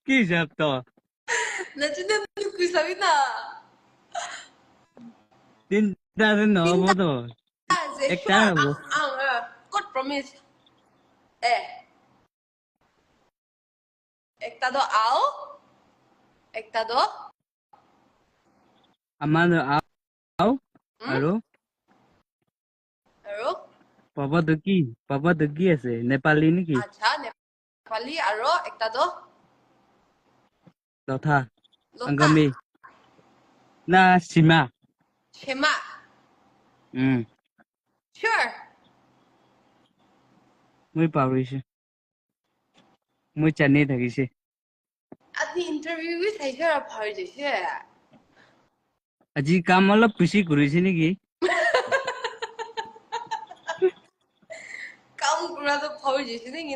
কি শব্দ না চিন্তা তুই যাবি না তিনটা দিন হবো তো যে একটা sure হবো God promise একটা তো আও একটা তো আমাৰ আও আৰু আৰু পাপাটো কি আছে নেপালী নেকি আচ্ছা নেপালী আৰু একটা তো লথা লতা আংগামী না সীমা Shema sure মই পাহৰিছো মই চেন্নাই থাকিছে আজি ইন্টাৰভিউ বি চাইছে আৰু ভাবি দিছে আজি কাম অলপ বেছি কৰিছে নেকি কাম কৰাটো ভাবি দিছে নেকি